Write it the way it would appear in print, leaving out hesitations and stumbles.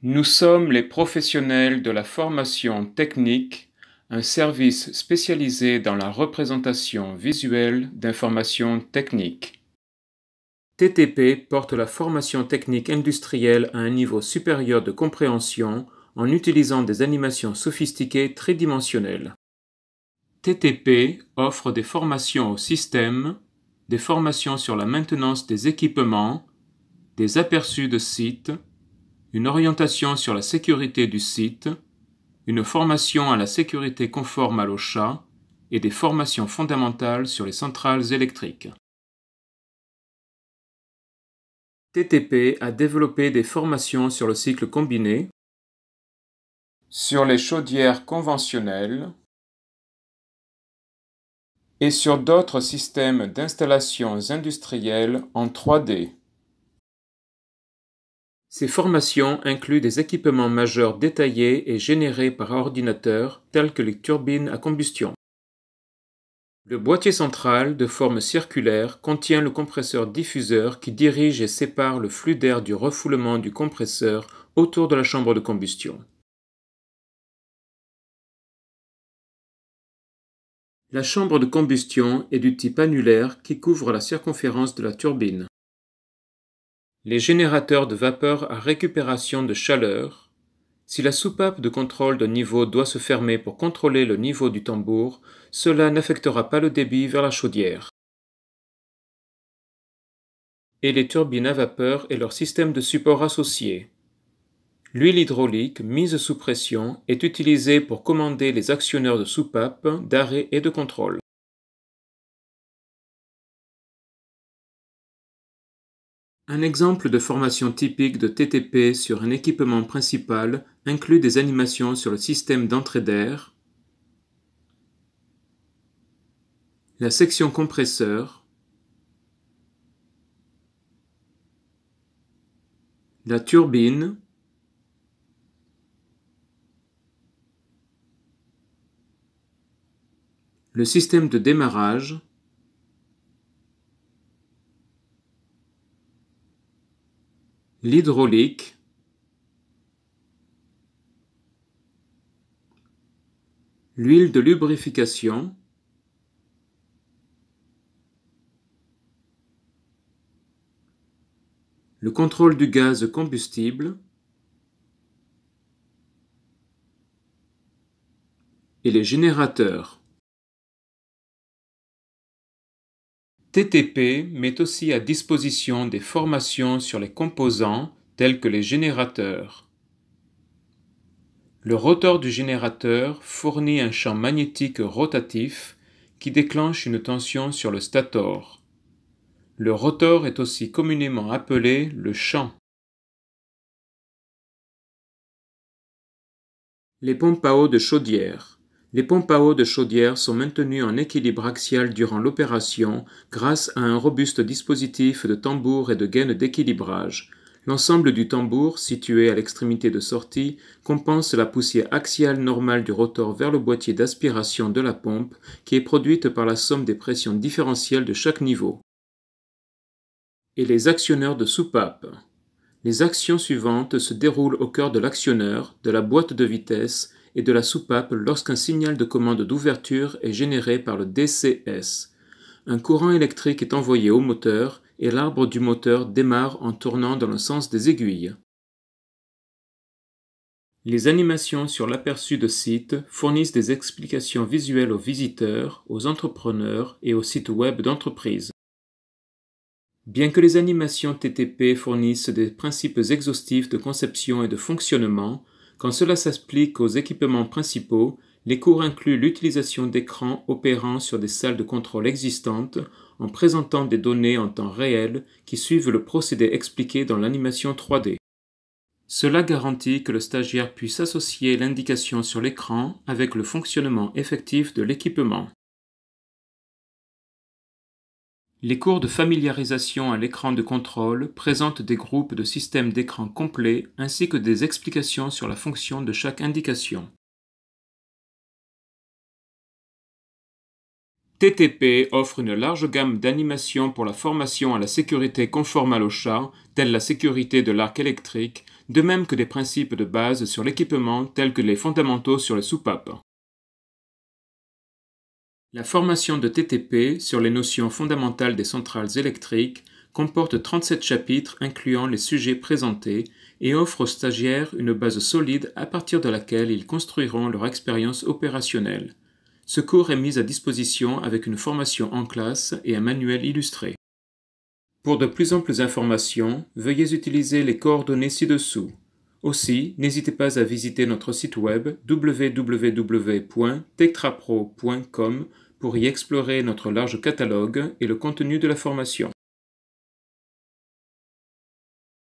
Nous sommes les professionnels de la formation technique, un service spécialisé dans la représentation visuelle d'informations techniques. TTP porte la formation technique industrielle à un niveau supérieur de compréhension en utilisant des animations sophistiquées tridimensionnelles. TTP offre des formations au système, des formations sur la maintenance des équipements, des aperçus de site, une orientation sur la sécurité du site, une formation à la sécurité conforme à l'OSHA et des formations fondamentales sur les centrales électriques. TTP a développé des formations sur le cycle combiné, sur les chaudières conventionnelles et sur d'autres systèmes d'installations industrielles en 3D. Ces formations incluent des équipements majeurs détaillés et générés par ordinateur tels que les turbines à combustion. Le boîtier central, de forme circulaire, contient le compresseur diffuseur qui dirige et sépare le flux d'air du refoulement du compresseur autour de la chambre de combustion. La chambre de combustion est du type annulaire qui couvre la circonférence de la turbine. Les générateurs de vapeur à récupération de chaleur. Si la soupape de contrôle de niveau doit se fermer pour contrôler le niveau du tambour, cela n'affectera pas le débit vers la chaudière. Et les turbines à vapeur et leur système de support associé. L'huile hydraulique, mise sous pression, est utilisée pour commander les actionneurs de soupape, d'arrêt et de contrôle. Un exemple de formation typique de TTP sur un équipement principal inclut des animations sur le système d'entrée d'air, la section compresseur, la turbine, le système de démarrage, l'hydraulique, l'huile de lubrification, le contrôle du gaz combustible et les générateurs. TTP met aussi à disposition des formations sur les composants tels que les générateurs. Le rotor du générateur fournit un champ magnétique rotatif qui déclenche une tension sur le stator. Le rotor est aussi communément appelé le champ. Les pompes à eau de chaudière. Les pompes à eau de chaudière sont maintenues en équilibre axial durant l'opération grâce à un robuste dispositif de tambour et de gaine d'équilibrage. L'ensemble du tambour, situé à l'extrémité de sortie, compense la poussée axiale normale du rotor vers le boîtier d'aspiration de la pompe qui est produite par la somme des pressions différentielles de chaque niveau. Et les actionneurs de soupape. Les actions suivantes se déroulent au cœur de l'actionneur, de la boîte de vitesse et de la soupape lorsqu'un signal de commande d'ouverture est généré par le DCS. Un courant électrique est envoyé au moteur et l'arbre du moteur démarre en tournant dans le sens des aiguilles. Les animations sur l'aperçu de site fournissent des explications visuelles aux visiteurs, aux entrepreneurs et aux sites web d'entreprise. Bien que les animations TTP fournissent des principes exhaustifs de conception et de fonctionnement, quand cela s'applique aux équipements principaux, les cours incluent l'utilisation d'écrans opérant sur des salles de contrôle existantes en présentant des données en temps réel qui suivent le procédé expliqué dans l'animation 3D. Cela garantit que le stagiaire puisse associer l'indication sur l'écran avec le fonctionnement effectif de l'équipement. Les cours de familiarisation à l'écran de contrôle présentent des groupes de systèmes d'écran complets ainsi que des explications sur la fonction de chaque indication. TTP offre une large gamme d'animations pour la formation à la sécurité conforme à l'OSHA, telle la sécurité de l'arc électrique, de même que des principes de base sur l'équipement tels que les fondamentaux sur les soupapes. La formation de TTP sur les notions fondamentales des centrales électriques comporte 37 chapitres incluant les sujets présentés et offre aux stagiaires une base solide à partir de laquelle ils construiront leur expérience opérationnelle. Ce cours est mis à disposition avec une formation en classe et un manuel illustré. Pour de plus amples informations, veuillez utiliser les coordonnées ci-dessous. Aussi, n'hésitez pas à visiter notre site web www.tectrapro.com pour y explorer notre large catalogue et le contenu de la formation.